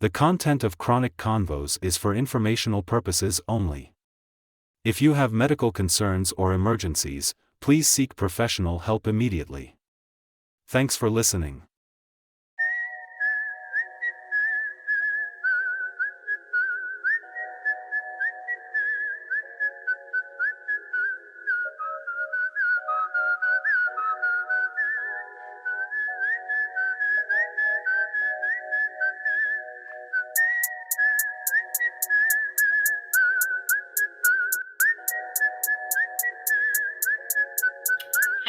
The content of Chronic Convos is for informational purposes only. If you have medical concerns or emergencies, please seek professional help immediately. Thanks for listening.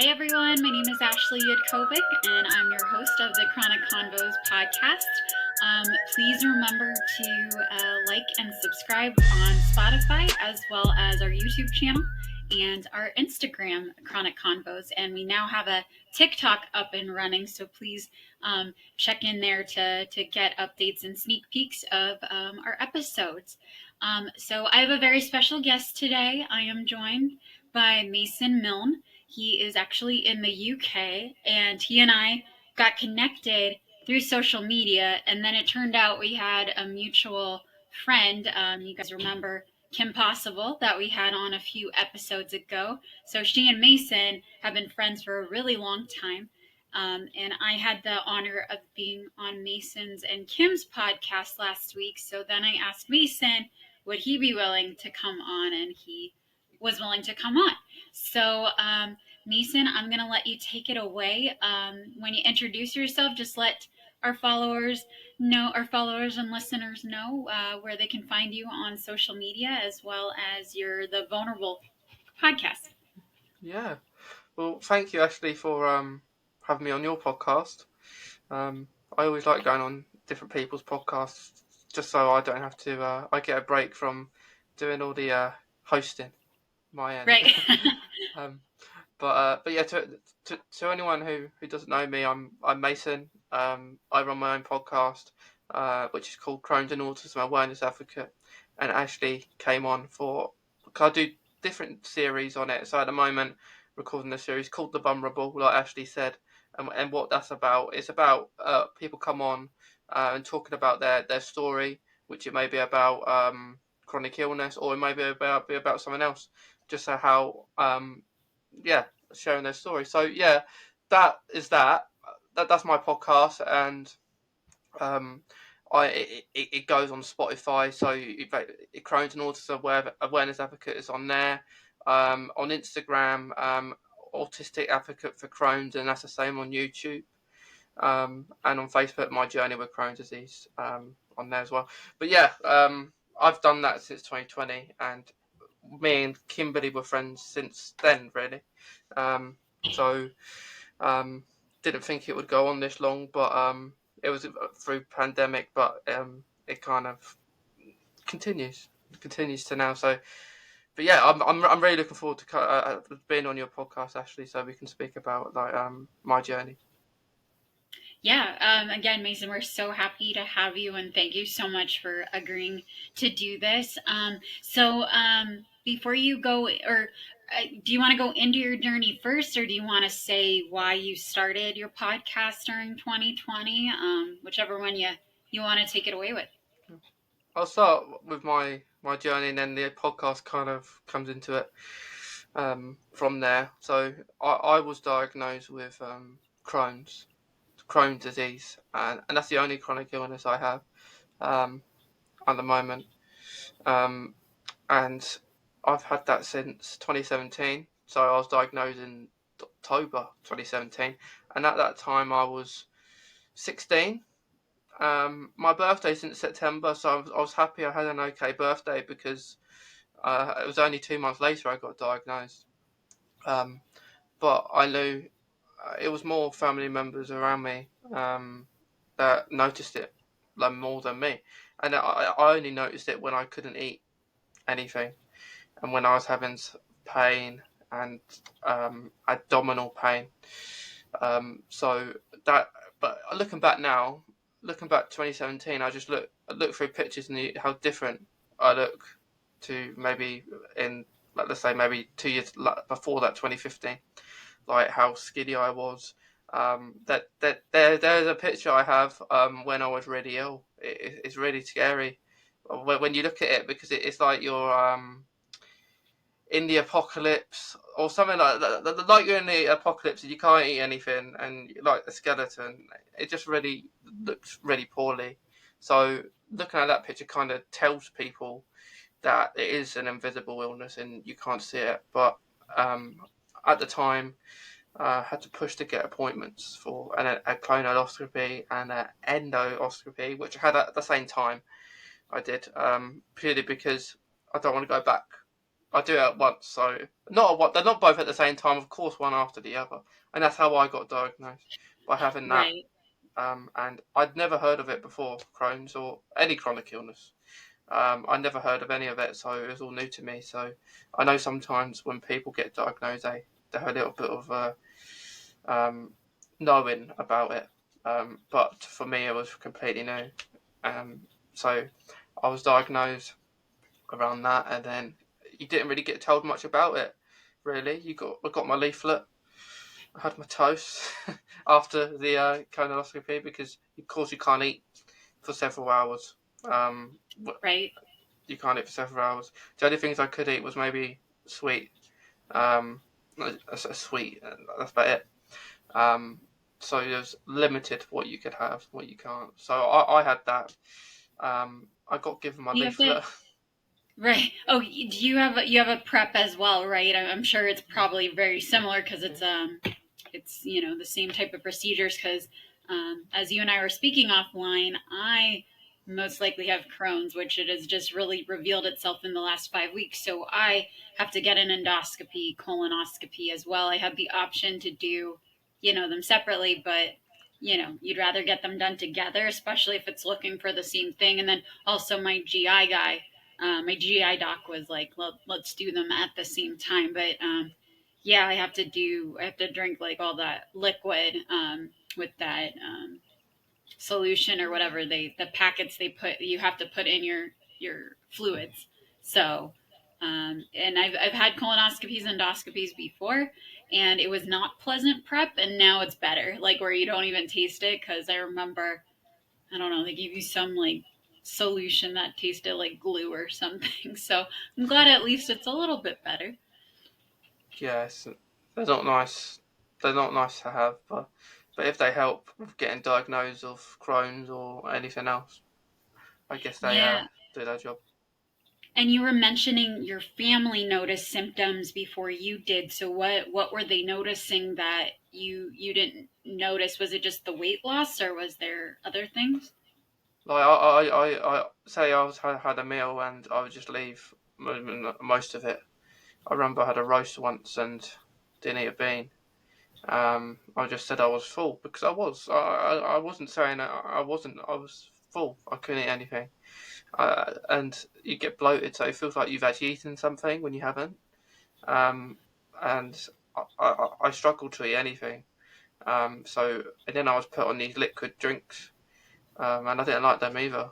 Hi everyone, my name is Ashley Yudkovic and I'm your host of the Chronic Convos podcast. Please remember to like and subscribe on Spotify as well as our YouTube channel and our Instagram, Chronic Convos. And we now have a TikTok up and running, so please check in there to get updates and sneak peeks of our episodes. So I have a very special guest today. I am joined by Mason Milne. He is actually in the UK, and he and I got connected through social media, and then it turned out we had a mutual friend. You guys remember Kim Possible that we had on a few episodes ago. So she and Mason have been friends for a really long time. And I had the honor of being on Mason's and Kim's podcast last week. So then I asked Mason, would he be willing to come on? And he was willing to come on. So, Mason, I'm going to let you take it away. When you introduce yourself, just let our followers and listeners know where they can find you on social media, as well as the Vulnerable podcast. Yeah. Well, thank you, Ashley, for having me on your podcast. I always like going on different people's podcasts just so I don't have to. I get a break from doing all the hosting my end. Right. But yeah, to anyone who doesn't know me, I'm Mason. I run my own podcast, which is called Crohn's and Autism Awareness Advocate, and Ashley came on for. I do different series on it. So at the moment, recording a series called The Vulnerable, like Ashley said, and what that's about. It's about people come on and talking about their story, which it may be about chronic illness, or it may be about something else. Just so how sharing their story. So yeah, that's my podcast, and um, it goes on Spotify. So Crohn's and Autism Awareness Advocate is on there. On Instagram, Autistic Advocate for Crohn's, and that's the same on YouTube. And on Facebook, My Journey with Crohn's Disease on there as well. But yeah, I've done that since 2020, and me and Kimberly were friends since then, really. So didn't think it would go on this long, but it was through pandemic, but it kind of continues to now. So, but yeah, I'm really looking forward to being on your podcast, Ashley, so we can speak about my journey. Yeah, again, Mason, we're so happy to have you, and thank you so much for agreeing to do this. Before you go, or do you want to go into your journey first, or do you want to say why you started your podcast during 2020? Whichever one you want to take it away with. I'll start with my journey, and then the podcast kind of comes into it from there. So I was diagnosed with Crohn's disease, and that's the only chronic illness I have at the moment. And I've had that since 2017. So I was diagnosed in October 2017, and at that time I was 16. My birthday's in September, so I was happy I had an okay birthday because it was only 2 months later I got diagnosed. But I knew it was more family members around me that noticed it more than me, and I only noticed it when I couldn't eat anything, and when I was having pain and abdominal pain. So that, but looking back 2017, I just look through pictures and how different I look to maybe in, let's say, maybe 2 years before that, 2015. Like how skinny I was, There's a picture I have when I was really ill. It's really scary when you look at it, because it's like you're in the apocalypse or something like that. Like you're in the apocalypse and you can't eat anything, and like the skeleton, it just really looks really poorly. So looking at that picture kind of tells people that it is an invisible illness and you can't see it. But um, at the time, had to push to get appointments for a colonoscopy and an endoscopy, which I had at the same time. I did, purely because I don't want to go back. I do it at once, so not at what they're not both at the same time, of course, one after the other, and that's how I got diagnosed, by having that. Right. And I'd never heard of it before, Crohn's or any chronic illness. I never heard of any of it, so it was all new to me. So I know sometimes when people get diagnosed, they have a little bit of um, knowing about it. But for me, it was completely new. So I was diagnosed around that, and then you didn't really get told much about it. Really, I got my leaflet. I had my toast after the colonoscopy, because of course you can't eat for several hours. Um, Right. you can't eat for several hours. The only things I could eat was maybe sweet, um, a sweet. That's about it. Um, so there's limited what you could have, what you can't. So I had that. I got given my You have to. leaflet. Right. Oh, you have a prep as well, right? I'm sure it's probably very similar because it's the same type of procedures. Because as you and I were speaking offline, I most likely have Crohn's, which it has just really revealed itself in the last 5 weeks. So I have to get an endoscopy, colonoscopy as well. I have the option to do them separately, but you'd rather get them done together, especially if it's looking for the same thing. And then also my GI doc was like, let's do them at the same time. But yeah, I have to drink like all that liquid with that solution or whatever the packets they put, you have to put in your fluids. So, and I've had colonoscopies, endoscopies before, and it was not pleasant prep, and now it's better, like where you don't even taste it. Because I remember, I don't know, they gave you some like solution that tasted like glue or something. So I'm glad at least it's a little bit better. Yes, they're not nice. They're not nice to have, but if they help with getting diagnosed of Crohn's or anything else, I guess they Yeah. do their job. And you were mentioning your family noticed symptoms before you did. So what were they noticing that you didn't notice? Was it just the weight loss, or was there other things? Like I say had a meal and I would just leave most of it. I remember I had a roast once and didn't eat a bean. I just said I was full, because I was. I wasn't saying I wasn't. I was full. I couldn't eat anything. And you get bloated, so it feels like you've actually eaten something when you haven't. Um, and I struggled to eat anything. And then I was put on these liquid drinks, and I didn't like them either.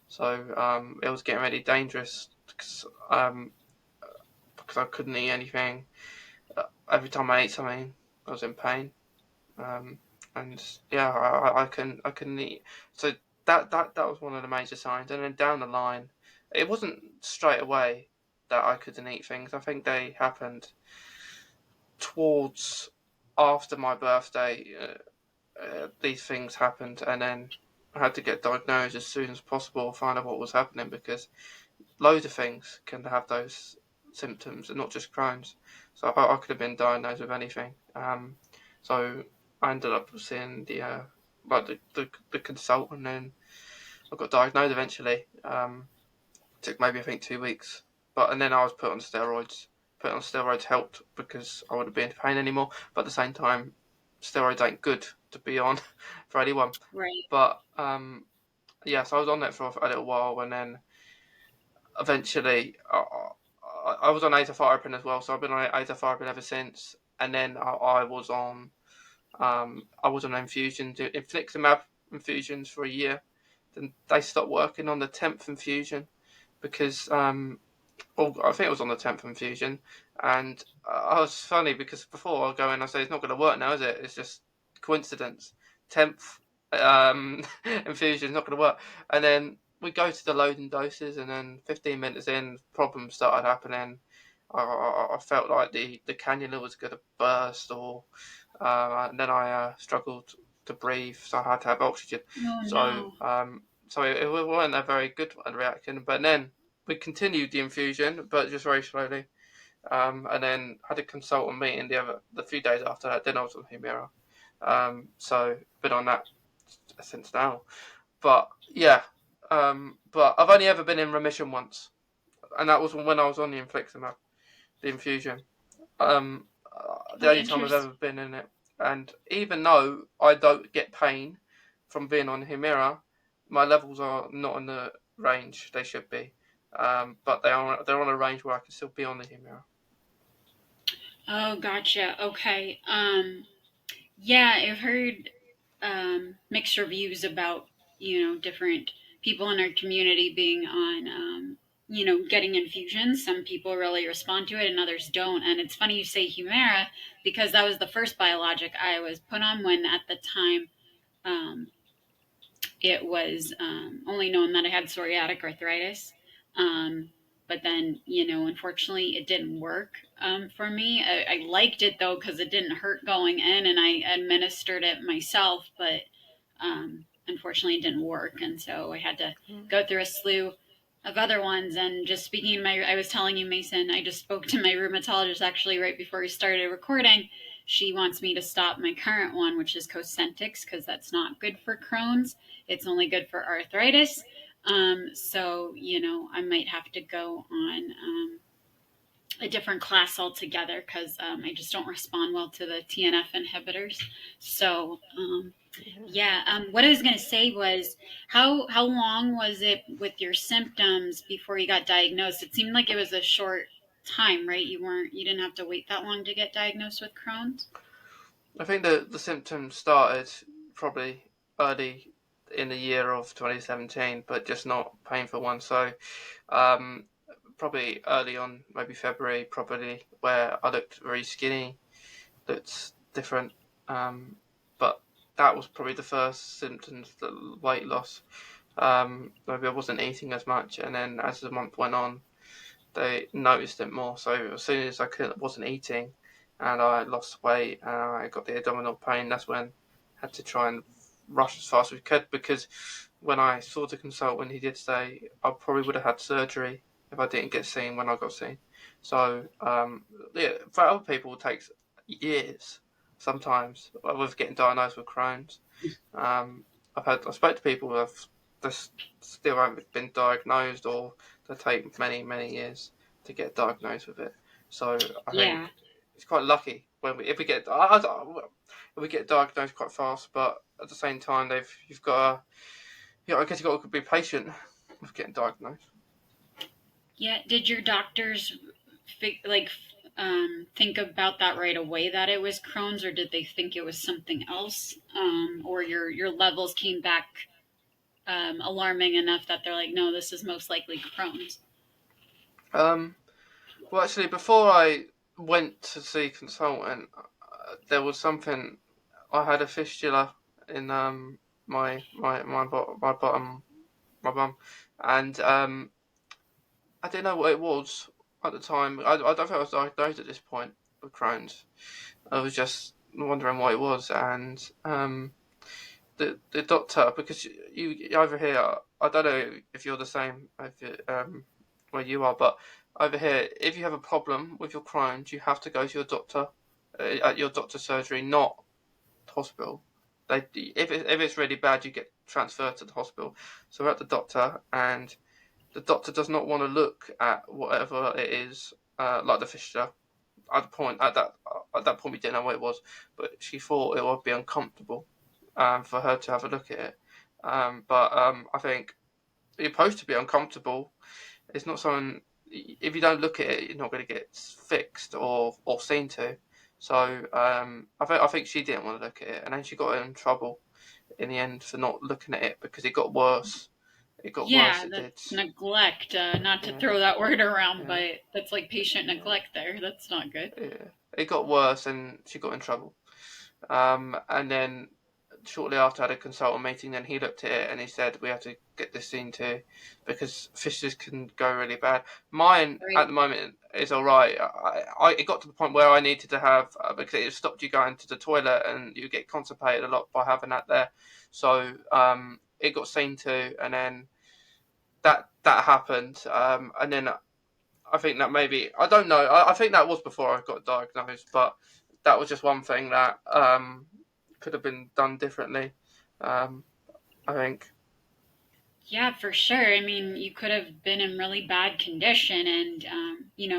So it was getting really dangerous, because I couldn't eat anything. Every time I ate something, I was in pain. Um, and yeah, I couldn't eat. So that was one of the major signs. And then down the line, it wasn't straight away that I couldn't eat things. I think they happened towards after my birthday. These things happened, and then I had to get diagnosed as soon as possible, find out what was happening, because loads of things can have those symptoms, and not just Crohn's. So I could have been diagnosed with anything. So I ended up seeing the consultant, and I got diagnosed eventually. Took maybe I think 2 weeks, and then I was put on steroids. Put on steroids helped because I wouldn't be in pain anymore. But at the same time, steroids ain't good to be on for anyone. Right. But yeah, so I was on that for a little while, and then eventually I was on azathioprine as well. So I've been on azathioprine ever since. And then I was on infusions, infliximab infusions for a year. Then they stopped working on the 10th infusion because well, I think it was on the 10th infusion, and I was funny because before I go in, I say it's not going to work now, is it? It's just coincidence. 10th infusion is not going to work. And then we go to the loading doses, and then 15 minutes in, problems started happening. I felt like the cannula was going to burst, and then I struggled to breathe, so I had to have oxygen. Oh So, no. so it wasn't a very good reaction. But then we continued the infusion, but just very slowly. And then had a consultant meeting the few days after that. Then I was on Humira. So been on that since now. But yeah, but I've only ever been in remission once, and that was when I was on the infliximab, the infusion. The Oh, only time I've ever been in it. And even though I don't get pain from being on Humira, my levels are not in the range they should be. But they're on a range where I can still be on the Humira. Oh, gotcha. Okay. Yeah, I've heard mixed reviews about, different people in our community being on, getting infusions. Some people really respond to it and others don't. And it's funny you say Humira because that was the first biologic I was put on when at the time um, it was only known that I had psoriatic arthritis. But then, unfortunately, it didn't work for me. I liked it though because it didn't hurt going in, and I administered it myself. But unfortunately, it didn't work, and so I had to go through a slew of other ones. And just speaking, I was telling you, Mason, I just spoke to my rheumatologist actually right before we started recording. She wants me to stop my current one, which is Cosentyx, because that's not good for Crohn's. It's only good for arthritis. So, I might have to go on a different class altogether because I just don't respond well to the TNF inhibitors. So, yeah. What I was going to say was, how long was it with your symptoms before you got diagnosed? It seemed like it was a short time, right? You didn't have to wait that long to get diagnosed with Crohn's. I think the symptoms started probably early in the year of 2017, but just not painful ones. So um, probably early on, maybe February, probably where I looked very skinny, looked different. But that was probably the first symptoms, the weight loss. Maybe I wasn't eating as much, and then as the month went on, they noticed it more. So as soon as wasn't eating, and I lost weight, and I got the abdominal pain, that's when I had to try and rush as fast as we could, because when I saw the consultant, he did say I probably would have had surgery if I didn't get seen when I got seen. So yeah, for other people it takes years sometimes with getting diagnosed with Crohn's. I spoke to people who have just still haven't been diagnosed, or they take many years to get diagnosed with it. So I think Yeah. it's quite lucky when if we get diagnosed quite fast, but at the same time you've got I guess you've got to be patient with getting diagnosed. Yeah. Did your doctors think about that right away that it was Crohn's, or did they think it was something else? Or your levels came back alarming enough that they're like, no, this is most likely Crohn's. Um, well, actually, before I went to see a consultant, there was something. I had a fistula in my bottom, my bum, and I didn't know what it was at the time. I don't think I was diagnosed at this point with Crohn's. I was just wondering what it was, and the doctor, because you over here, I don't know if you're the same where you are, but over here, if you have a problem with your Crohn's, you have to go to your doctor at your doctor's surgery, not the hospital. If it's really bad, you get transferred to the hospital. So we're at the doctor, and the doctor does not want to look at whatever it is, like the fistula. At that point, we didn't know what it was, but she thought it would be uncomfortable for her to have a look at it. But I think you're supposed to be uncomfortable. It's not something. If you don't look at it, you're not going to get fixed or seen to. So I think she didn't want to look at it, and then she got in trouble in the end for not looking at it because it got worse. It got worse. Yeah, It did. that's neglect. Not to Yeah, throw that word around, yeah, but that's like patient yeah, neglect there. That's not good. yeah. It got worse, and she got in trouble. And then shortly after I had a consultant meeting, then he looked at it and he said we have to get this seen to because fissures can go really bad. Mine Right. at the moment is all right. It got to the point where I needed to have because it stopped you going to the toilet and you get constipated a lot by having that there. So it got seen to, and then that happened, and then I think that maybe I don't know. I think that was before I got diagnosed, but that was just one thing that could have been done differently. Um, I think. Yeah, for sure. I mean, you could have been in really bad condition, and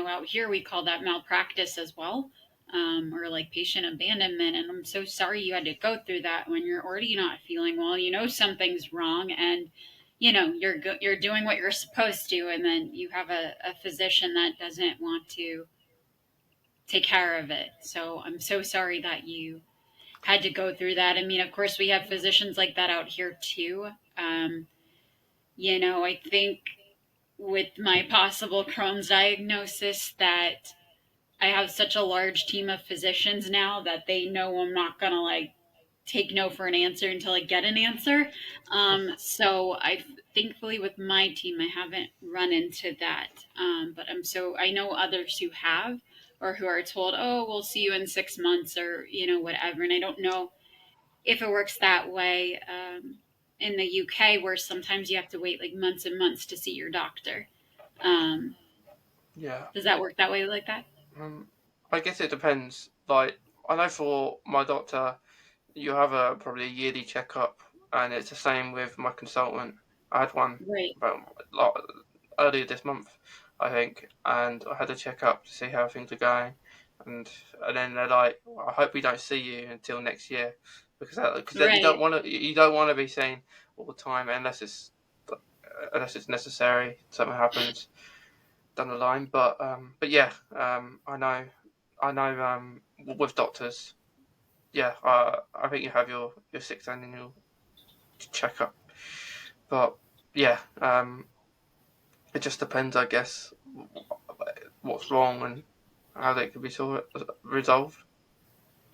out here we call that malpractice as well, or like patient abandonment. And I'm so sorry you had to go through that when you're already not feeling well. You know something's wrong, and you're doing what you're supposed to, and then you have a physician that doesn't want to take care of it. So I'm so sorry that you had to go through that. I mean, of course, we have physicians like that out here too. I think with my possible Crohn's diagnosis that I have such a large team of physicians now that they know I'm not going to like take no for an answer until I get an answer. So I thankfully with my team, I haven't run into that. But I know others who have or who are told, oh, we'll see you in 6 months or, whatever. And I don't know if it works that way in the UK, where sometimes you have to wait like months and months to see your doctor. Um, Yeah. does that work that way like that? Um, I guess it depends. Like I know for my doctor, you have a probably a yearly checkup, and it's the same with my consultant. I had one Right, about like, earlier this month, I think, and I had a checkup to see how things are going, and and then they're like, well, I hope we don't see you until next year, because then right, you don't want to be seen all the time unless it's necessary. Something happens down the line, but yeah, I know with doctors, yeah, I think you have your sixth annual checkup, but yeah, it just depends, I guess, what's wrong and how they could be resolved.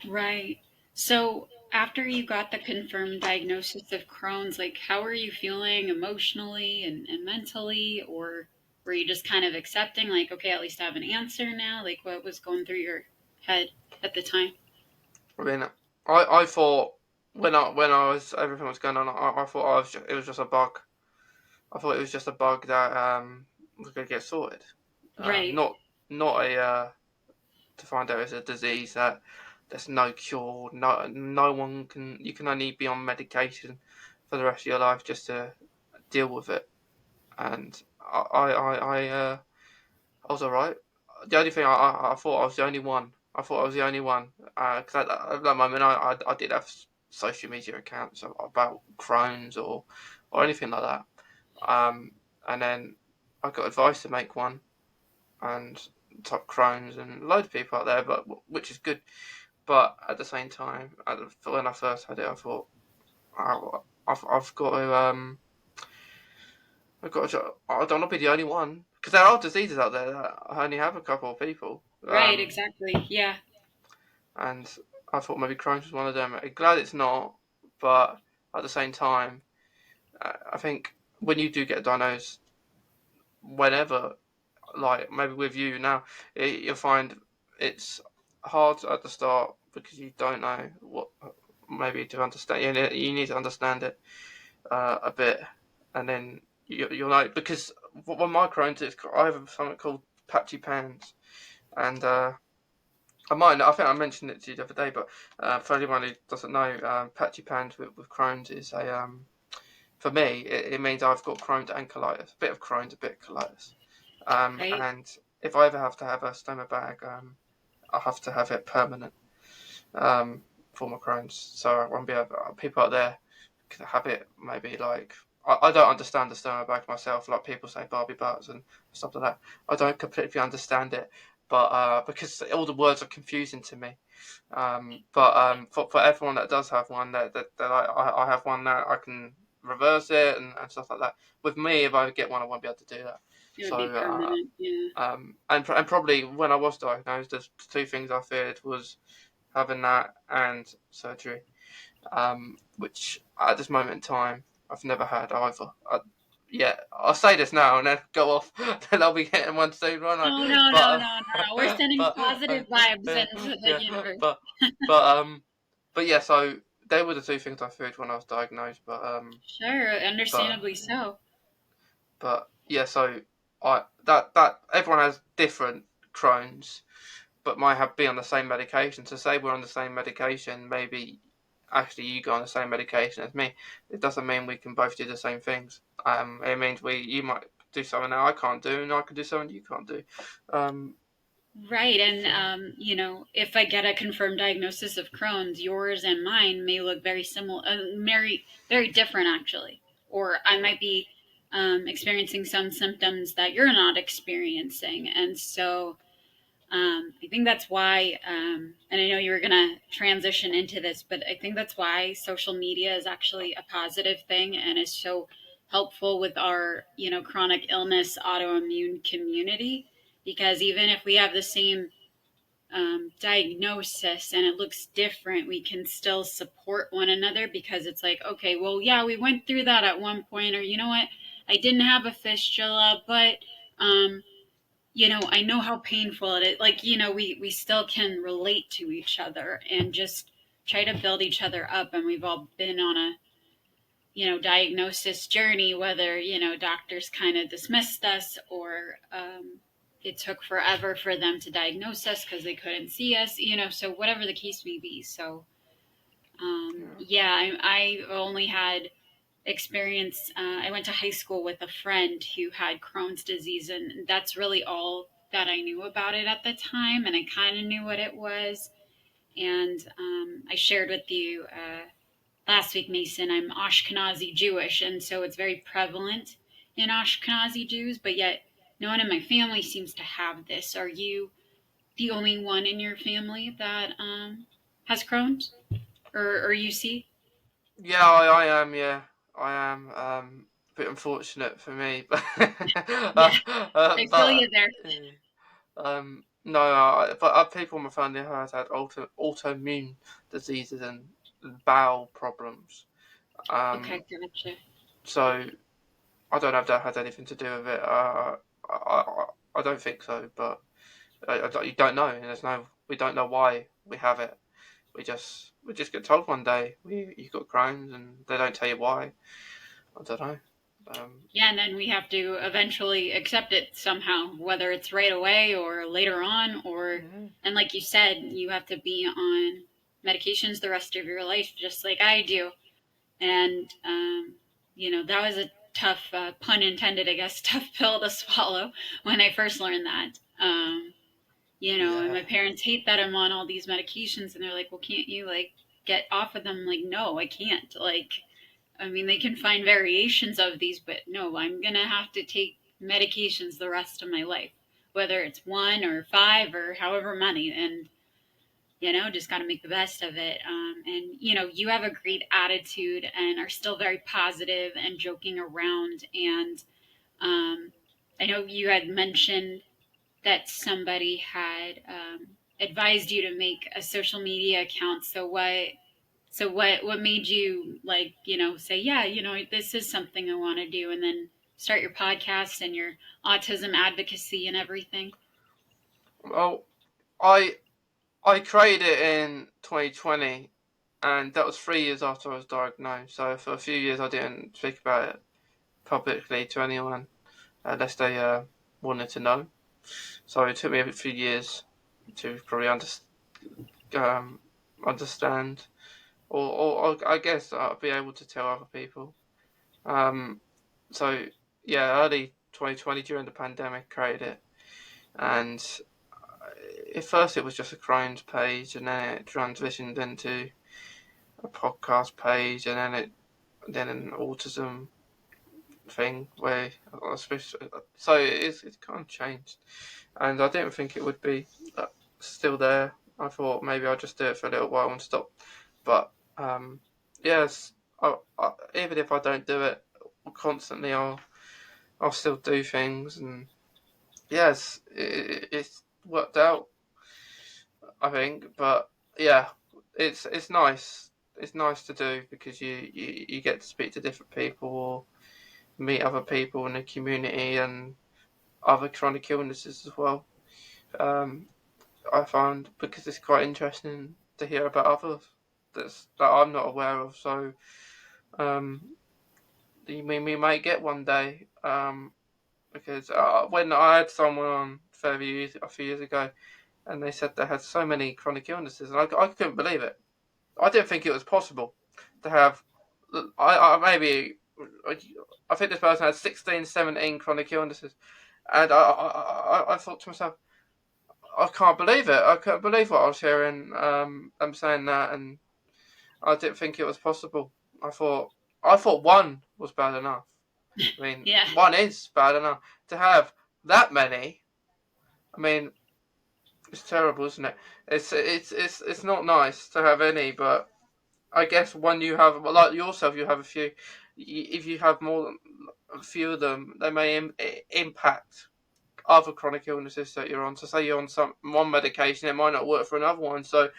right. So after you got the confirmed diagnosis of Crohn's, like how are you feeling emotionally and mentally, or were you just kind of accepting, like, okay, at least I have an answer now? Like what was going through your head at the time? I mean, I thought when I was everything was going on, I thought it was just a bug. I thought it was just a bug that was going to get sorted. Right, Not a to find out it's a disease that there's no cure. No one can. You can only be on medication for the rest of your life just to deal with it. And I was alright. The only thing I thought I was the only one. I thought I was the only one because at that moment I did have social media accounts about Crohn's or anything like that. And then I got advice to make one and top Crohn's and a load of people out there, but which is good. But at the same time, when I first had it, I thought I've got to I don't want to be the only one because there are diseases out there that only have a couple of people. right, exactly. Yeah, And I thought maybe Crohn's was one of them. I'm glad it's not, but at the same time, I think when you do get diagnosed, whenever, like maybe with you now, you'll find it's hard at the start because you don't know what maybe to understand. You need to understand it a bit, and then you'll know because when my Crohn's, I have something called patchy pans, and I think I mentioned it to you the other day, but for anyone who doesn't know, patchy pans with Crohn's is for me, it means I've got Crohn's and colitis, a bit of Crohn's, a bit of colitis. right. And if I ever have to have a stoma bag, I'll have to have it permanent for my Crohn's. So I won't be able. People out there can have it maybe like I don't understand the stoma bag myself. Like people say Barbie butts and stuff like that. I don't completely understand it, but because all the words are confusing to me. But for everyone that does have one, that I have one that I can reverse it and stuff like that. With me, if I get one, I won't be able to do that. It would So be permanent. Yeah. and probably when I was diagnosed, the two things I feared was having that and surgery, which at this moment in time I've never had either. Yeah, I'll say this now and then go off. Then I'll be getting one soon, won't I? Oh, no, no, But no, no. We're sending positive vibes into the yeah, universe. but but um, but yeah. So they were the two things I feared when I was diagnosed. Sure, But understandably so. but yeah. So that everyone has different Crohn's, but might have be on the same medication. So say we're on the same medication, maybe actually you go on the same medication as me. It doesn't mean we can both do the same things. It means you might do something that I can't do, and I can do something you can't do. Right, and So if I get a confirmed diagnosis of Crohn's, yours and mine may look very similar, very very different actually. Or I might be experiencing some symptoms that you're not experiencing, and so I think that's why. And I know you were going to transition into this, but I think that's why social media is actually a positive thing and is so helpful with our chronic illness autoimmune community, because even if we have the same diagnosis and it looks different, we can still support one another, because it's like, okay, well, yeah, we went through that at one point, or you know what, I didn't have a fistula, but I know how painful it is. Like, we still can relate to each other and just try to build each other up. And we've all been on a diagnosis journey, whether doctors kind of dismissed us, or it took forever for them to diagnose us because they couldn't see us, so whatever the case may be. So yeah, yeah, I only had experience. I went to high school with a friend who had Crohn's disease, and that's really all that I knew about it at the time. And I kind of knew what it was. And I shared with you last week, Mason, I'm Ashkenazi Jewish, and so it's very prevalent in Ashkenazi Jews, but yet no one in my family seems to have this. Are you the only one in your family that has Crohn's or UC? yeah, I am. Yeah, I am. A bit unfortunate for me, but Yeah, I feel but you there. no, but people in my family have had autoimmune diseases and bowel problems. Okay, Um, gotcha. so I don't know if that has anything to do with it. I don't think so, but you don't know. And we don't know why we have it. We just get told one day you got Crohn's, and they don't tell you why. I don't know. Yeah, and then we have to eventually accept it somehow, whether it's right away or later on, Yeah, and like you said, you have to be on medications the rest of your life, just like I do. And, that was a tough, pun intended, I guess, tough pill to swallow when I first learned that. And yeah. my parents hate that I'm on all these medications, and they're like, well, can't you, like, get off of them? I'm like, no, I can't. Like, I mean, they can find variations of these, but no, I'm going to have to take medications the rest of my life, whether it's one or five or however many. And, just got to make the best of it. And, you have a great attitude and are still very positive and joking around. And I know you had mentioned that somebody had advised you to make a social media account. So what made you, like, say, yeah, this is something I want to do, and then start your podcast and your autism advocacy and everything? Well, I I created it in 2020, and that was 3 years after I was diagnosed. So for a few years, I didn't speak about it publicly to anyone unless they wanted to know. So it took me a few years to probably um, understand, or I guess I'll be able to tell other people. Um, so yeah, early 2020 during the pandemic, created it, and at first it was just a Crohn's page, and then it transitioned into a podcast page, and then an autism thing where I was supposed to, so it's kind of changed, and I didn't think it would be still there. I thought maybe I'll just do it for a little while and stop, but yes, even if I don't do it constantly, I'll still do things, and yes, it's worked out, I think, but yeah, it's nice. It's nice to do because you get to speak to different people or meet other people in the community and other chronic illnesses as well. Um, I found because it's quite interesting to hear about others that I'm not aware of. So um, we might get one day. Because when I had someone on a few years ago, and they said they had so many chronic illnesses, and I couldn't believe it. I didn't think it was possible to have. I maybe I think this person had 16, 17 chronic illnesses, and I thought to myself, I can't believe it. I couldn't believe what I was hearing. Them saying that, and I didn't think it was possible. I thought one was bad enough. I mean, Yeah. one is bad enough to have that many. I mean, it's terrible, isn't it? It's not nice to have any, but I guess when you have, like yourself, you have a few. If you have more than a few of them, they may impact other chronic illnesses that you're on. So say you're on one medication, it might not work for another one. So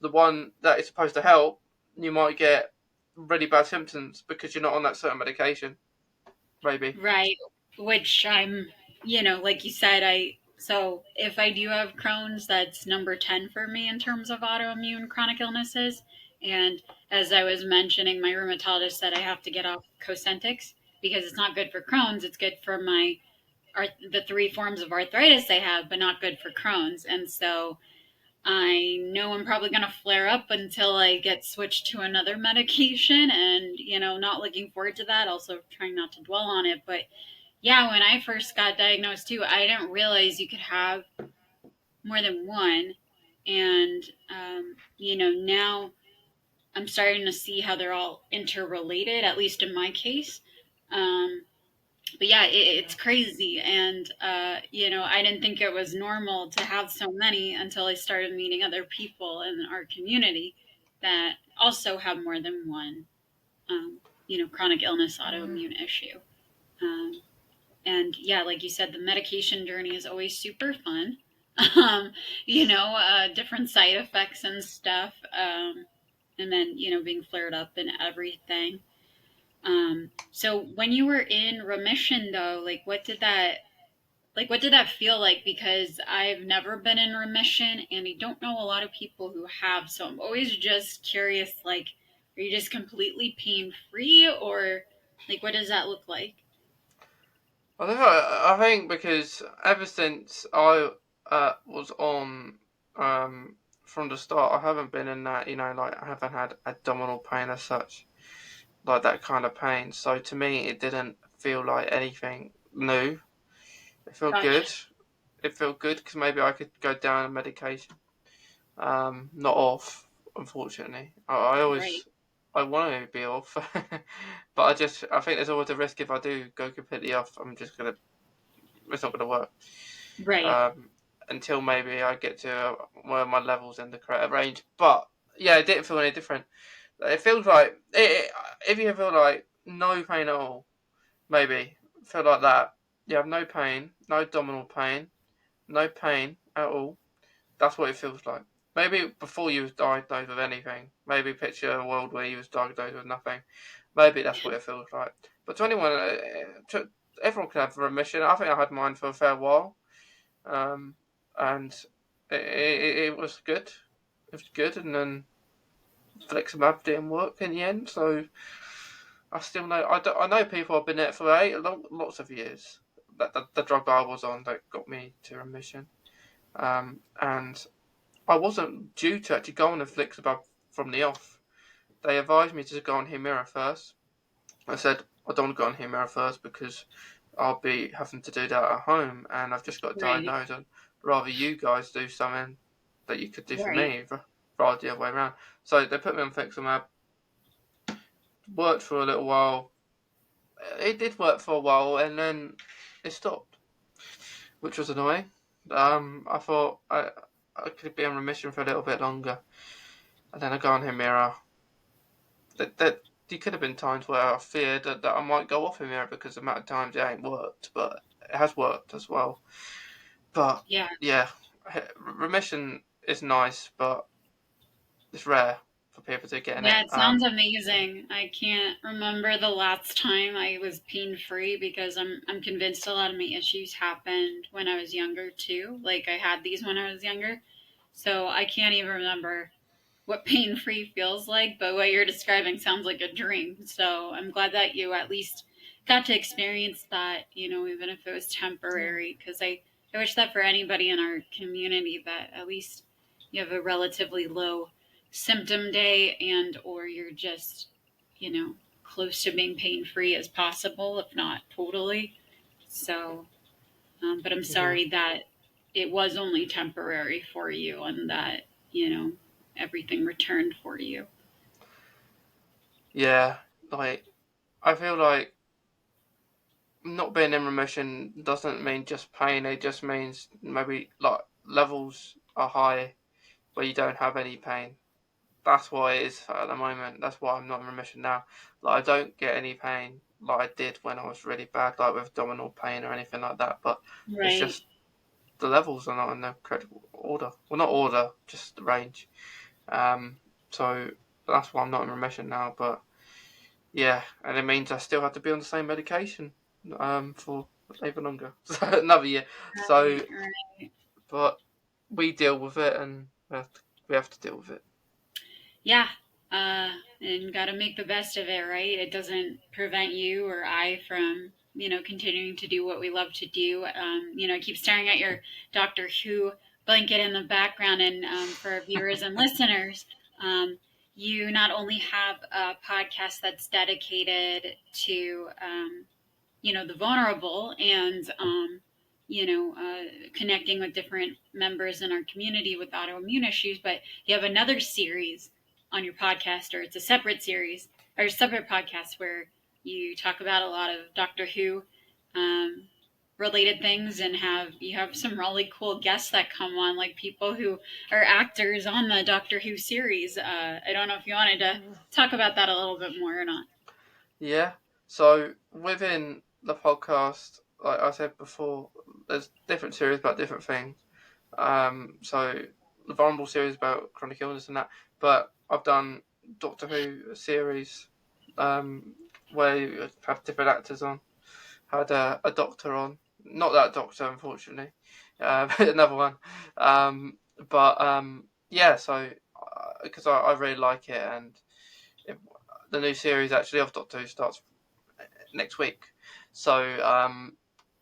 the one that is supposed to help, you might get really bad symptoms because you're not on that certain medication. Maybe. Right. Which I'm, like you said, so if I do have Crohn's, that's number 10 for me in terms of autoimmune chronic illnesses. And as I was mentioning, my rheumatologist said I have to get off Cosentyx because it's not good for Crohn's. It's good for the three forms of arthritis I have, but not good for Crohn's. And so I know I'm probably going to flare up until I get switched to another medication, and, not looking forward to that. Also trying not to dwell on it. But yeah, when I first got diagnosed too, I didn't realize you could have more than one. And, now I'm starting to see how they're all interrelated, at least in my case. Um, but yeah, it's crazy. And, I didn't think it was normal to have so many until I started meeting other people in our community that also have more than one, chronic illness, autoimmune issue. Um, and yeah, like you said, the medication journey is always super fun. Different side effects and stuff. And then, being flared up and everything. So when you were in remission though, what did that feel like? Because I've never been in remission and I don't know a lot of people who have. So I'm always just curious, like, are you just completely pain free, or like what does that look like? I think because ever since I was on from the start, I haven't been in that, like I haven't had abdominal pain as such, like that kind of pain. So to me, it didn't feel like anything new. It felt Gotcha. good. It felt good because maybe I could go down on medication, not off. Unfortunately, I Right. always I want to be off, but I think there's always a risk if I do go completely off. It's not gonna work. Right. um, until maybe I get to where my levels in the correct range. But yeah, it didn't feel any different. It feels like if you feel like no pain at all, maybe feel like that. You have no pain, no abdominal pain, no pain at all. That's what it feels like. Maybe before you was diagnosed with anything. Maybe picture a world where you was diagnosed with nothing. Maybe that's what it feels like. But to anyone, everyone can have remission. I think I had mine for a fair while. Um, and it was good. It was good, and then Fleximab didn't work in the end. So I still know. I know people have been there for lots of years. That the drug I was on that got me to remission. And I wasn't due to actually go on the Fleximab from the off. They advised me to go on Humira first. I said I don't want to go on Humira first because I'll be having to do that at home, and I've just got Right. diagnosed. And rather you guys do something that you could do for Right. me, rather the other way around. So they put me on Fixamab. Worked for a little while. It did work for a while, and then it stopped, which was annoying. I thought I could be in remission for a little bit longer, and then I go on Humira. That there could have been times where I feared that I might go off Humira because the amount of times it ain't worked, but it has worked as well. But Yeah. yeah, remission is nice, but it's rare for people to get in it. Yeah, it sounds amazing. I can't remember the last time I was pain free because I'm convinced a lot of my issues happened when I was younger too. Like I had these when I was younger. So I can't even remember what pain free feels like, but what you're describing sounds like a dream. So I'm glad that you at least got to experience that, even if it was temporary. Because I wish that for anybody in our community that at least you have a relatively low symptom day and or you're just, close to being pain free as possible, if not totally. So, but I'm Yeah, sorry that it was only temporary for you and that, you know, everything returned for you. yeah. Like I feel like not being in remission doesn't mean just pain. It just means maybe like levels are high where you don't have any pain. That's what it is at the moment. That's why I'm not in remission now. Like I don't get any pain like I did when I was really bad, like with abdominal pain or anything like that. But it's Right. just the levels are not in the correct order. Well, not order, just the range. Um, so that's why I'm not in remission now. But yeah, and it means I still have to be on the same medication for even longer, so another year. So, Right. Right. but we deal with it, and we have to deal with it. Yeah. And got to make the best of it, right? It doesn't prevent you or I from, continuing to do what we love to do. I keep staring at your Doctor Who blanket in the background. And for our viewers and listeners, um, you not only have a podcast that's dedicated to, the vulnerable and connecting with different members in our community with autoimmune issues, but you have another series on your podcast, or it's a separate series or a separate podcast where you talk about a lot of Doctor Who um, related things and you have some really cool guests that come on, like people who are actors on the Doctor Who series. I don't know if you wanted to talk about that a little bit more or not. Yeah. So within the podcast, like I said before, there's different series about different things. So the vulnerable series about chronic illness and that, but I've done Doctor Who series, um, where you have different actors on. Had a doctor on, not that doctor, unfortunately, another one. Yeah, so because I really like it, and it, the new series actually of Doctor Who starts next week, so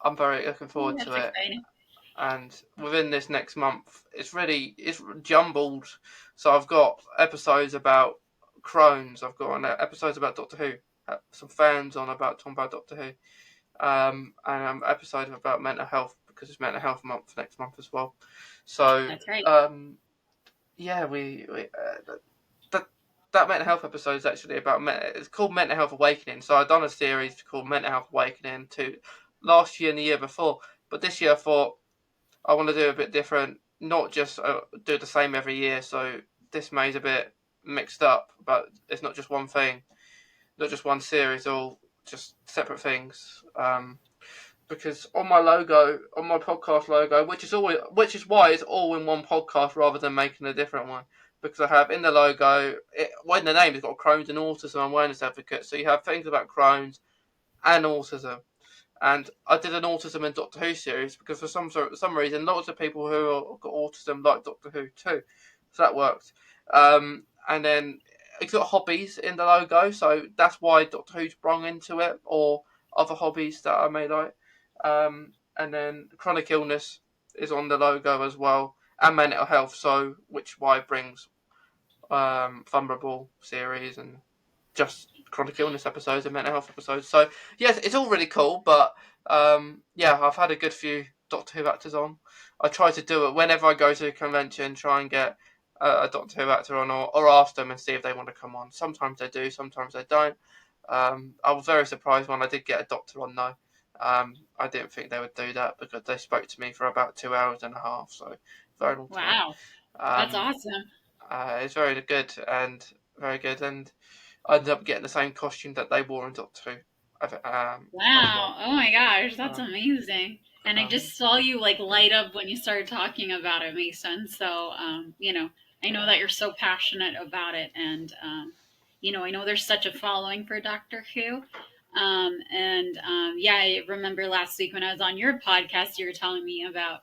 I'm very looking Ooh, forward to that's it. exciting. And within this next month, it's jumbled. So I've got episodes about Crohn's. I've got episodes about Doctor Who. Some fans on about talking about Doctor Who. And an episode about mental health because it's mental health month next month as well. So That's right. yeah, we that that mental health episode is actually about it's called Mental Health Awakening. So I've done a series called Mental Health Awakening to last year and the year before, but this year I thought I want to do a bit different, not just do the same every year. So this May's a bit mixed up, but it's not just one thing, not just one series, all just separate things. Because on my logo, on my podcast logo, which is why it's all in one podcast rather than making a different one. Because I have in the logo, in the name, it's got Crohn's and autism awareness advocate. So you have things about Crohn's and autism. And I did an autism and Doctor Who series because for some reason, lots of people who have got autism like Doctor Who too, so that worked. And then it's got hobbies in the logo, so that's why Doctor Who sprung into it, or other hobbies that I may like. And then chronic illness is on the logo as well, and mental health. So which why brings vulnerable series and just chronic illness episodes and mental health episodes. So yes, it's all really cool. But yeah, I've had a good few Doctor Who actors on. I try to do it whenever I go to a convention. Try and get a Doctor Who actor on, or ask them and see if they want to come on. Sometimes they do, sometimes they don't. I was very surprised when I did get a doctor on though. I didn't think they would do that because they spoke to me for about 2 hours and a half, so very long time. Wow. That's Um, awesome. it's very good and very good, and I ended up getting the same costume that they wore in Doctor Who, as well. Wow. Oh my gosh, that's Um, amazing. And I um, just saw you like light up when you started talking about it, Mason. So, I know that you're so passionate about it, and I know there's such a following for Doctor Who. Yeah, I remember last week when I was on your podcast, you were telling me about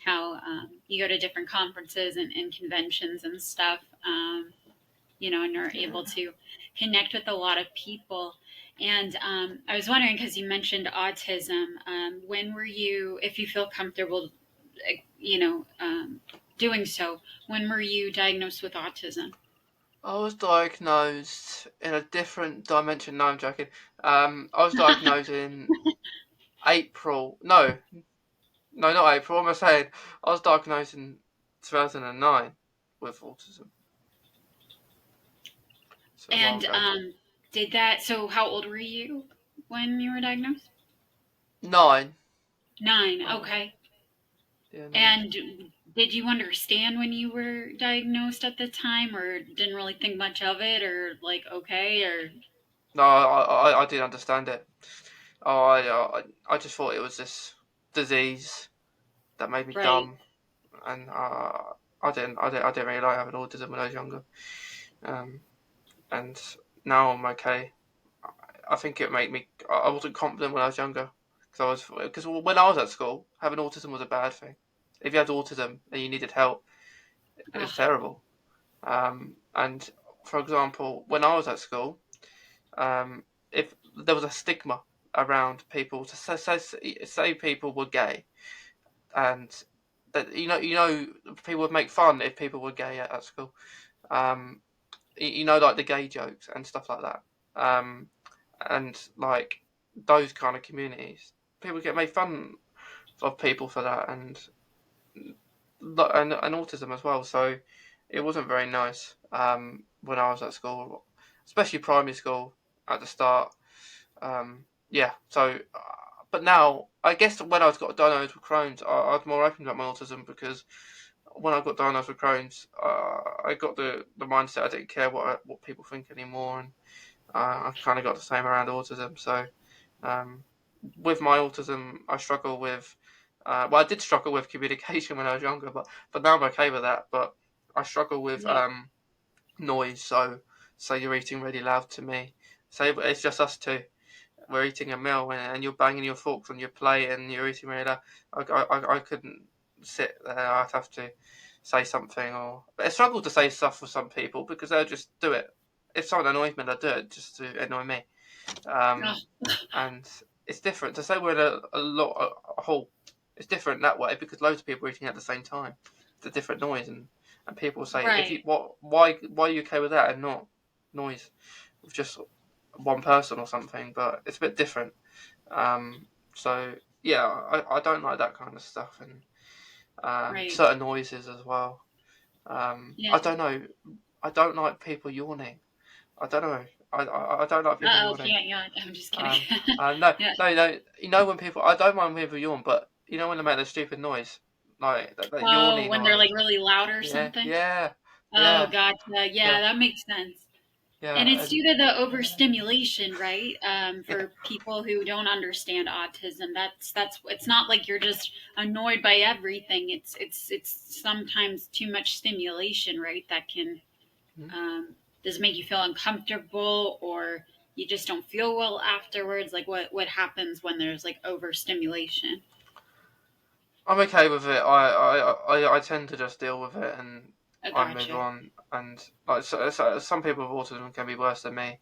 how you go to different conferences and conventions and stuff, and are able Yeah. to connect with a lot of people. And I was wondering, because you mentioned autism, when were you, if you feel comfortable, you know, um, doing so, when were you diagnosed with autism? I was diagnosed in a different dimension. No, I'm joking. I was diagnosed in April. No, no, not April. What am I saying? I was diagnosed in 2009 with autism. So a while And ago. did that, so how old were you when you were diagnosed? 9. 9, I was. okay. Yeah, 9. And did you understand when you were diagnosed at the time, or didn't really think much of it, or like, okay, or No, I didn't understand it. I just thought it was this disease that made me right, dumb, and I didn't really like having autism when I was younger. Um, and now I'm okay. I think it made me. I wasn't confident when I was younger because when I was at school, having autism was a bad thing. If you had autism and you needed help, it was ugh, terrible. And for example, when I was at school, if there was a stigma around people to say people were gay, and that people would make fun if people were gay at school. Um, like the gay jokes and stuff like that. Um, and like those kind of communities, people get made fun of people for that, and autism as well. So it wasn't very nice when I was at school, especially primary school at the start. Yeah. So, but now I guess when I got diagnosed with Crohn's, I was more open about my autism because when I got diagnosed with Crohn's, I got the mindset I didn't care what people think anymore, and I kind of got the same around autism. So um, with my autism, I struggle with. Well, I did struggle with communication when I was younger, but now I'm okay with that. But I struggle with yeah, noise. So say you're eating really loud to me. Say it's just us two. We're eating a meal and you're banging your forks on your plate and you're eating really loud. I couldn't sit there. I'd have to say something or. But I struggle to say stuff for some people because they'll just do it. If someone annoys me, they'll do it just to annoy me. Um, ugh, and it's different to say we're in a hall. It's different that way because loads of people are eating at the same time. It's a different noise, and people say, if you right, why are you okay with that and not noise with just one person or something? But it's a bit different. So yeah, I don't like that kind of stuff and right, certain noises as well. yeah. I don't know. I don't like people yawning. I don't know. I don't like people Uh oh, yawning. can't yawn. I'm just kidding. Um, no, Yeah. no, no. You know when people, I don't mind when people yawn, but you know when they make that stupid noise, like that Oh, yawny when they're like noise. really loud or Yeah, something. yeah, Oh, yeah, gotcha. Yeah, yeah, that makes sense. And yeah, it's and due to the overstimulation, right? yeah. For people who don't understand autism, that's it's not like you're just annoyed by everything. It's sometimes too much stimulation, right? That can Mhm. does make you feel uncomfortable, or you just don't feel well afterwards. Like what happens when there's like overstimulation? I'm okay with it. I tend to just deal with it and I I move gotcha. on. And like some people with autism can be worse than me.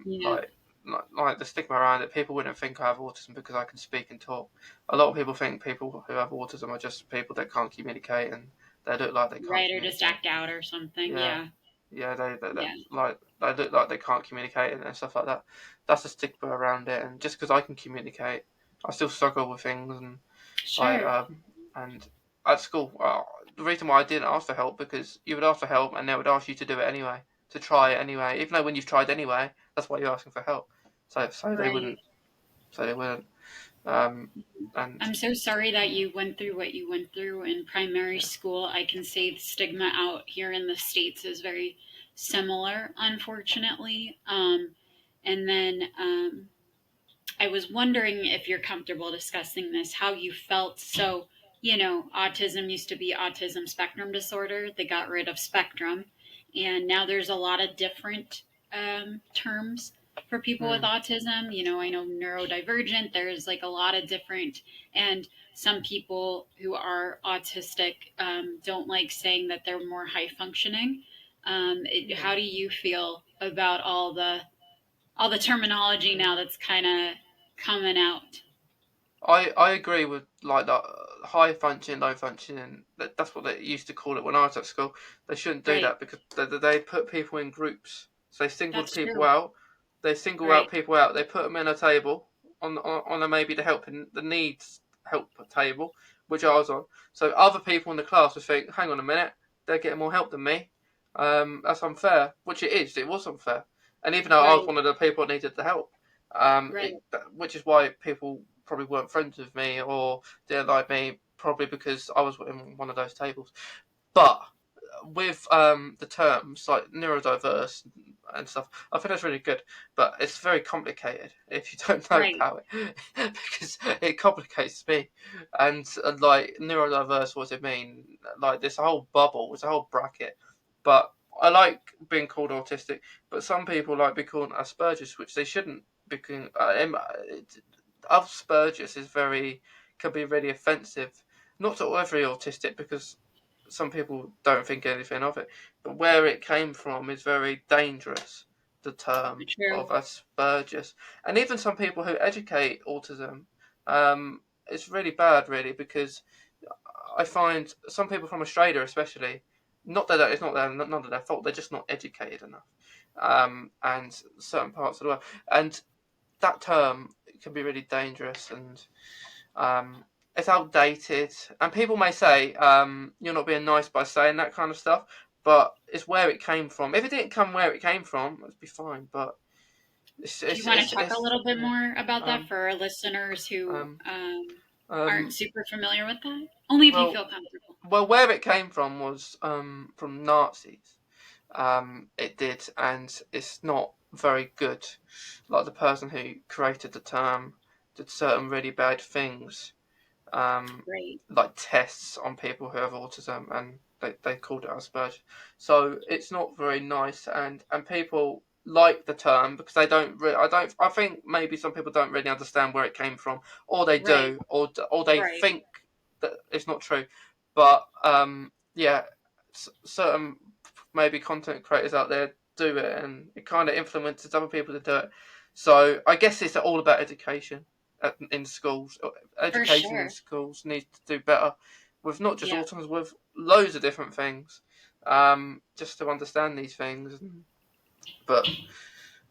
Yeah, Like the stigma around it, people wouldn't think I have autism because I can speak and talk. A lot of people think people who have autism are just people that can't communicate and they look like they can't right. Or just communicate. act out or something. Yeah, Yeah, yeah, they yeah. like they look like they can't communicate and stuff like that. That's the stigma around it, and just because I can communicate, I still struggle with things like Sure. and at school, the reason why I didn't ask for help because you would ask for help and they would ask you to do it anyway, to try it anyway, even though when you've tried anyway, that's why you're asking for help. So they Right. wouldn't, so they wouldn't, um, and I'm so sorry that you went through what you went through in primary yeah, school. I can say the stigma out here in the States is very similar, unfortunately. And then I was wondering if you're comfortable discussing this, how you felt. So autism used to be autism spectrum disorder. They got rid of spectrum, and now there's a lot of different terms for people with autism. I know neurodivergent, there's like a lot of different, and some people who are autistic don't like saying that they're more high functioning. How do you feel about all the terminology now that's kind of coming out? I agree with like that high functioning, low functioning. That's what they used to call it when I was at school. They shouldn't do Right. that because they put people in groups. So they singled That's people true. out. They single out Right. people out. They put them in a table on a maybe the needs help table, which I was on. So other people in the class would think, hang on a minute, they're getting more help than me. That's unfair, which it is. It was unfair. And even though I was Right. one of the people that needed the help, Right. which is why people probably weren't friends with me or didn't like me, probably because I was in one of those tables. But with the terms like neurodiverse and stuff, I think that's really good. But it's very complicated if you don't know Right. about it, because it complicates me. And like neurodiverse, what does it mean? Like this whole bubble, it's a whole bracket. But I like being called autistic, but some people like being called Asperger's, which they shouldn't. Because Asperger's can be really offensive. Not to every autistic, because some people don't think anything of it, but where it came from is very dangerous. The term True. of Asperger's, and even some people who educate autism, it's really bad, really, because I find some people from Australia, especially, not that it's not none of their fault, they're just not educated enough, and certain parts of the world, and that term can be really dangerous, and um, it's outdated. And people may say you're not being nice by saying that kind of stuff, but it's where it came from. If it didn't come where it came from, it'd be fine. But Do you want to talk a little bit yeah. more about that Um, for our listeners who um, aren't um, super familiar with that? Only if you well, feel comfortable. where it came from was from Nazis. It did, and it's not very good. Like the person who created the term did certain really bad things, um, Right. like tests on people who have autism, and they called it Asperger's. So it's not very nice, and people like the term because they don't. I think maybe some people don't really understand where it came from, or they Right. do, or they Right. think that it's not true. But yeah, certain maybe content creators out there do it, and it kind of influences other people to do it. So I guess it's all about education in schools. For Education in sure. schools needs to do better with not just Yeah. autism, with loads of different things, just to understand these things. But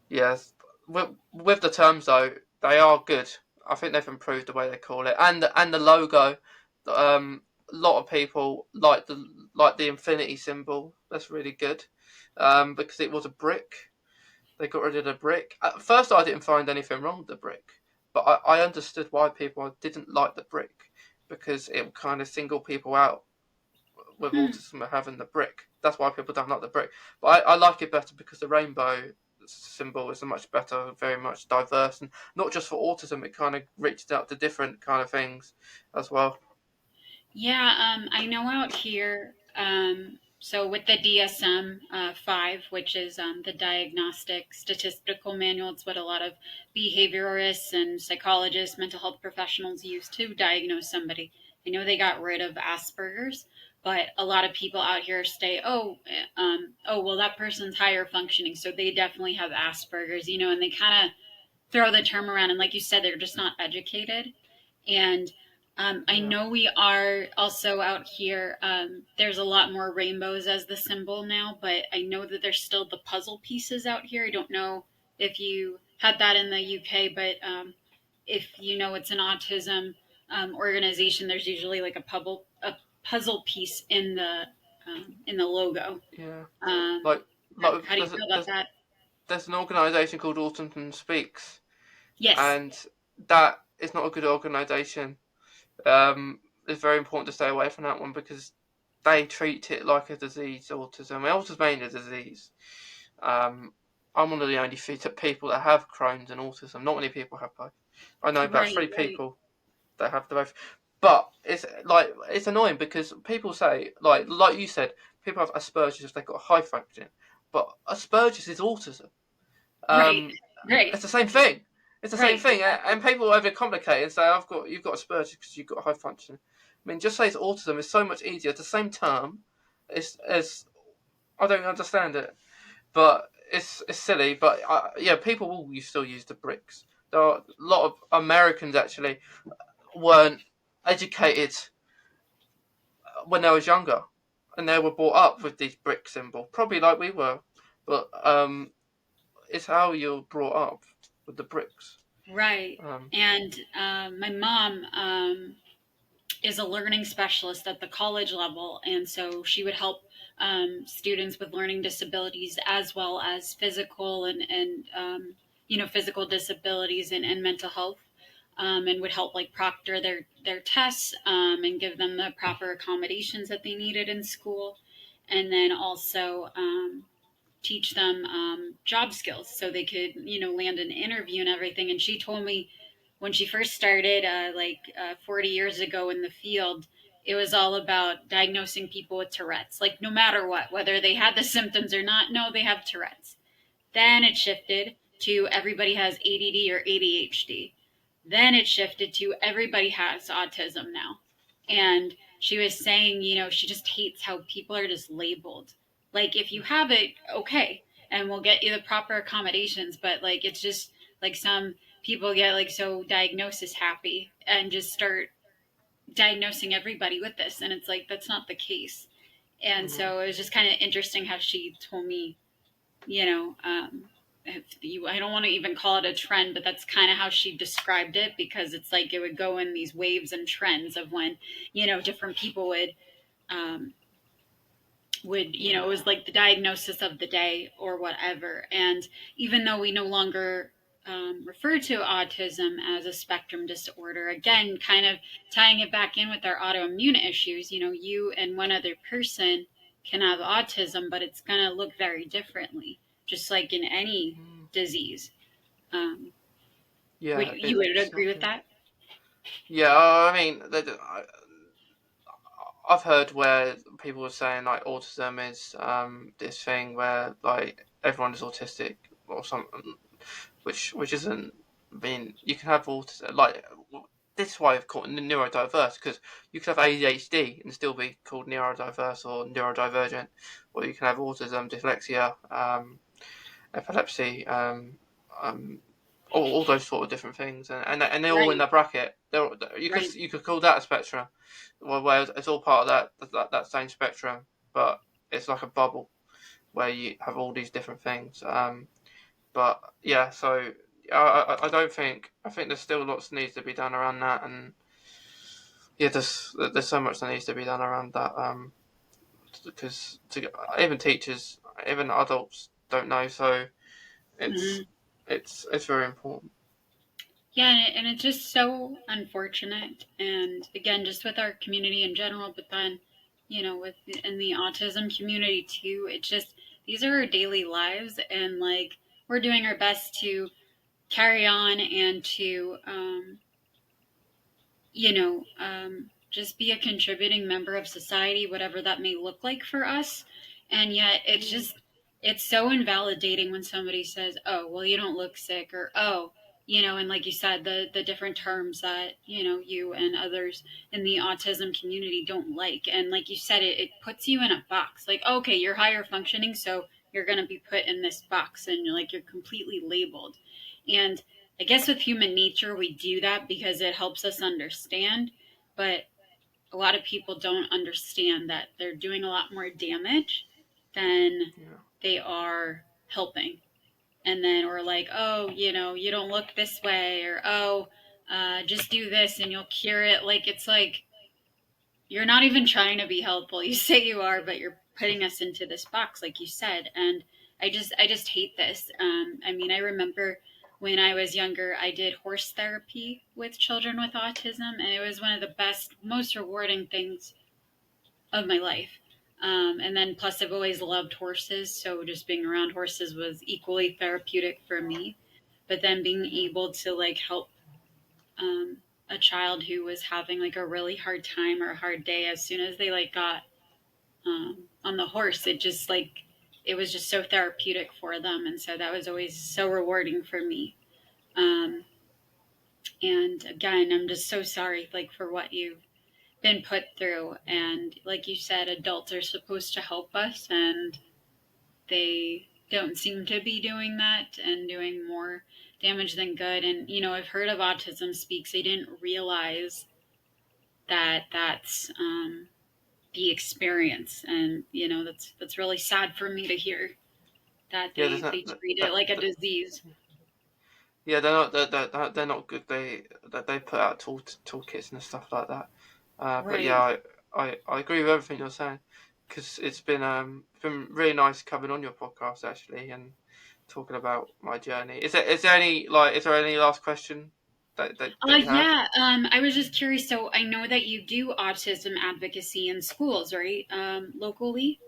yes, with the terms though, they are good. I think they've improved the way they call it, and the logo. A lot of people like the infinity symbol. That's really good, because it was a brick. They got rid of the brick. At first, I didn't find anything wrong with the brick, but I understood why people didn't like the brick, because it would kind of single people out with Hmm. autism having the brick. That's why people don't like the brick. But I like it better because the rainbow symbol is a much better, very much diverse, and not just for autism. It kind of reached out to different kind of things as well. Yeah, I know out here, so with the DSM 5, which is the Diagnostic Statistical Manual, it's what a lot of behaviorists and psychologists, mental health professionals use to diagnose somebody. I know they got rid of Asperger's, but a lot of people out here say, oh, well, that person's higher functioning, so they definitely have Asperger's, and they kind of throw the term around. And like you said, they're just not educated. And I Yeah, know we are also out here. There's a lot more rainbows as the symbol now, but I know that there's still the puzzle pieces out here. I don't know if you had that in the UK, but if you know it's an autism organization, there's usually like a puzzle piece in the logo. yeah. Um, Like how do you feel about that? there's an organisation called Autism Speaks, Yes. and that is not a good organisation. It's very important to stay away from that one because they treat it like a disease, autism. Autism ain't a disease. Um, I'm one of the only few people that have Crohn's and autism. Not many people have both. I know about Right. three Right. people that have the both. But it's annoying because people say like you said, people have Asperger's if they've got high functioning, but Asperger's is autism. Right. Um, Right. it's the same thing. It's the same Right. thing, and Exactly. people overcomplicate and say you've got Asperger's because you've got high functioning. I mean, just say it's autism is so much easier. It's the same term. It's as I don't understand it, but it's silly. But yeah, people will still use the bricks. There are a lot of Americans actually weren't educated when they was younger, and they were brought up with these brick symbol, probably like we were, but it's how you're brought up with the bricks. Right. Um, And my mom is a learning specialist at the college level, and so she would help students with learning disabilities as well as physical and physical disabilities and mental health, and would help like proctor their tests and give them the proper accommodations that they needed in school, and then also teach them job skills so they could land an interview and everything. And she told me when she first started 40 years ago in the field, it was all about diagnosing people with Tourette's, like no matter what, whether they had the symptoms or not. No, they have Tourette's. Then it shifted to everybody has ADD or ADHD. Then it shifted to everybody has autism now. And she was saying, she just hates how people are just labeled. Like, if you have it, okay, and we'll get you the proper accommodations. But, like, it's just like some people get, like, so diagnosis happy and just start diagnosing everybody with this. And it's like, that's not the case. And mm, so it was just kind of interesting how she told me you know, I don't want to even call it a trend, but that's kind of how she described it because it's like it would go in these waves and trends of when, different people um, it yeah. was like the diagnosis of the day or whatever. And even though we no longer refer to autism as a spectrum disorder, again, kind of tying it back in with our autoimmune issues, you and one other person can have autism, but it's going to look very differently, just like in any Mm, disease. Um, would yeah, you would it's agree not. with that? Yeah, I mean, I've heard where people were saying like autism is this thing where like everyone is autistic or something, which isn't. I mean, you can have autism like this is why I've called it neurodiverse because you could have ADHD and still be called neurodiverse or neurodivergent, or you can have autism, dyslexia, epilepsy, um, all those sort of different things, and they're all in Right, that bracket. right, You could call that a spectrum, where it's all part of that same spectrum, but it's like a bubble where you have all these different things. But yeah, so I don't think I think there's still lots that needs to be done around that, and yeah, there's so much that needs to be done around that. Because even teachers, even adults don't know, so it's hmm it's very important. yeah, and it's just so unfortunate. And again, just with our community in general, but then, with in the autism community too, it's just these are our daily lives, and like we're doing our best to carry on and to just be a contributing member of society, whatever that may look like for us. And yet it's so invalidating when somebody says, oh, well, you don't look sick, or, oh, and like you said, the different terms that, you and others in the autism community don't like. And like you said, it puts you in a box like, okay, you're higher functioning. So you're going to be put in this box and you're completely labeled. And I guess with human nature, we do that because it helps us understand. But a lot of people don't understand that they're doing a lot more damage than Yeah, they are helping. And then, or like, oh, you don't look this way, or oh, just do this and you'll cure it. Like, it's like, you're not even trying to be helpful. You say you are, but you're putting us into this box, like you said. And I just hate this. I mean, I remember when I was younger, I did horse therapy with children with autism, and it was one of the best, most rewarding things of my life. And then plus, I've always loved horses, so just being around horses was equally therapeutic for me. But then being yeah, able to like help a child who was having like a really hard time or a hard day, as soon as they like got on the horse, it was just so therapeutic for them, and so that was always so rewarding for me. Um, and again, I'm just so sorry like for what you've been put through. And like you said, adults are supposed to help us, and they don't seem to be doing that and doing more damage than good. And I've heard of autism speaks. I didn't realize that that's the experience, and that's really sad for me to hear that Yeah, there's they not treat it like a disease. yeah, they're not good. They put out toolkits and stuff like that. But Right. yeah, I agree with everything you're saying, because it's been really nice coming on your podcast actually and talking about my journey. Is there any last question that you have? Yeah. I was just curious. So I know that you do autism advocacy in schools, right? Locally.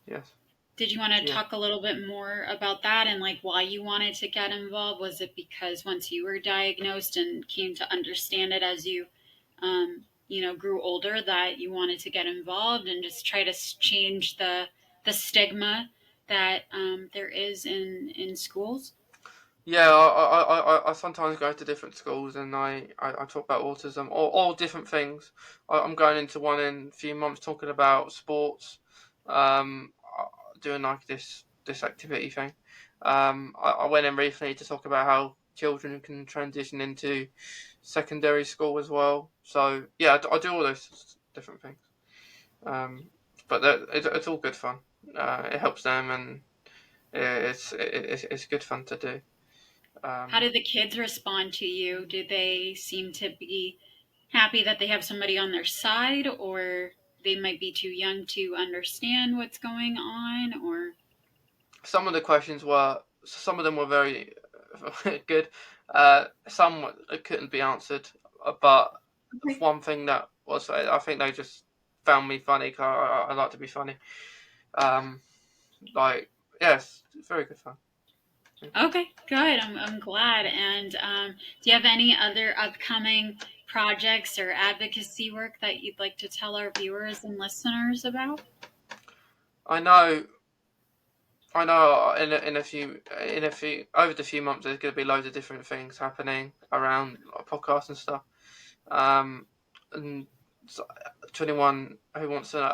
Yes. Did you want to Yeah. talk a little bit more about that and like why you wanted to get involved? Was it because once you were diagnosed and came to understand it as you, grew older, that you wanted to get involved and just try to change the stigma that there is in schools? Yeah, I sometimes go to different schools and I talk about autism or all different things. I'm going into one in a few months talking about sports, doing like this activity thing. I went in recently to talk about how children can transition into secondary school as well. So yeah, I do all those different things. Um, but it's all good fun. It helps them and it's good fun to do. How Um, did the kids respond to you? Do they seem to be happy that they have somebody on their side, or they might be too young to understand what's going on? Or some of them were very good. Some couldn't be answered, but okay. one thing that was, I think they just found me funny. 'Cause I like to be funny. Um, like yes, it's very good fun. Yeah. Okay, good. I'm glad. And do you have any other upcoming projects or advocacy work that you'd like to tell our viewers and listeners about? I know, I know. In a few over the few months, there's going to be loads of different things happening around podcasts and stuff. Um, and so, to anyone who wants to know,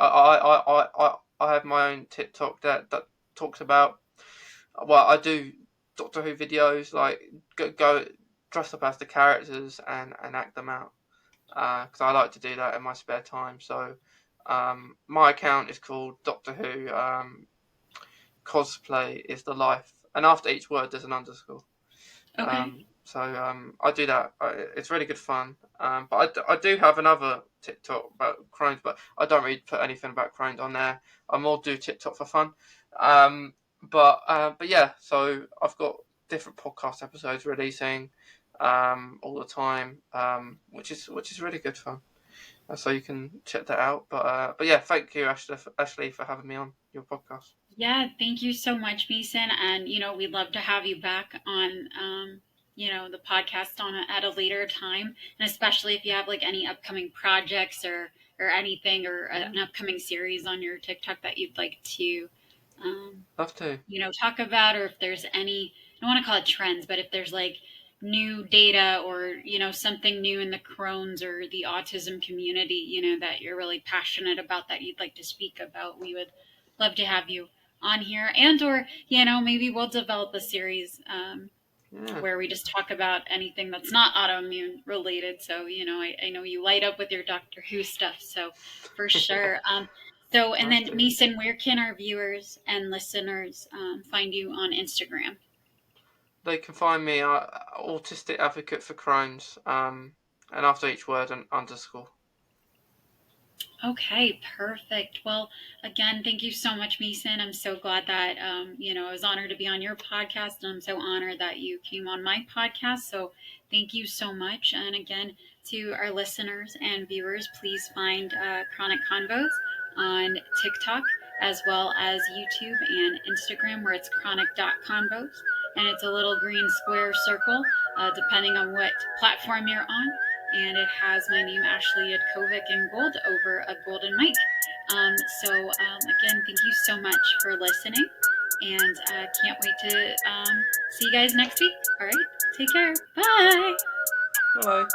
I have my own TikTok that talks about. Well, I do Doctor Who videos, like go dress up as the characters and act them out. Because I like to do that in my spare time. So, my account is called Doctor Who. Cosplay is the life, and after each word there's an underscore. Okay. I do that. It's really good fun. I do have another TikTok about Crohn's, but I don't really put anything about Crohn's on there. I more do TikTok for fun. But yeah, so I've got different podcast episodes releasing all the time, which is really good fun. So you can check that out. But yeah, thank you, Ashley, for having me on your podcast. Yeah, thank you so much, Mason. And, we'd love to have you back on, the podcast at a later time. And especially if you have like any upcoming projects or anything or Yeah, an upcoming series on your TikTok that you'd like to, um, love to. talk about, or if there's any, I don't want to call it trends, but if there's like new data or, something new in the Crohn's or the autism community, that you're really passionate about that you'd like to speak about, we would love to have you on here. And, or, maybe we'll develop a series Yeah. where we just talk about anything that's not autoimmune related. So, I know you light up with your Doctor Who stuff. So, for sure. And Love then to. Mason, where can our viewers and listeners find you on Instagram? They can find me autistic advocate for Crohn's, and after each word an underscore. Okay, perfect. Well, again, thank you so much, Mason. I'm so glad that, I was honored to be on your podcast, and I'm so honored that you came on my podcast. So thank you so much. And again, to our listeners and viewers, please find Chronic Convos on TikTok as well as YouTube and Instagram, where it's chronic.convos. And it's a little green square circle, depending on what platform you're on. and it has my name, Ashley Yudkovic, in gold over a golden mic. Again, thank you so much for listening, and can't wait to see you guys next week. All right, take care. Bye. Bye.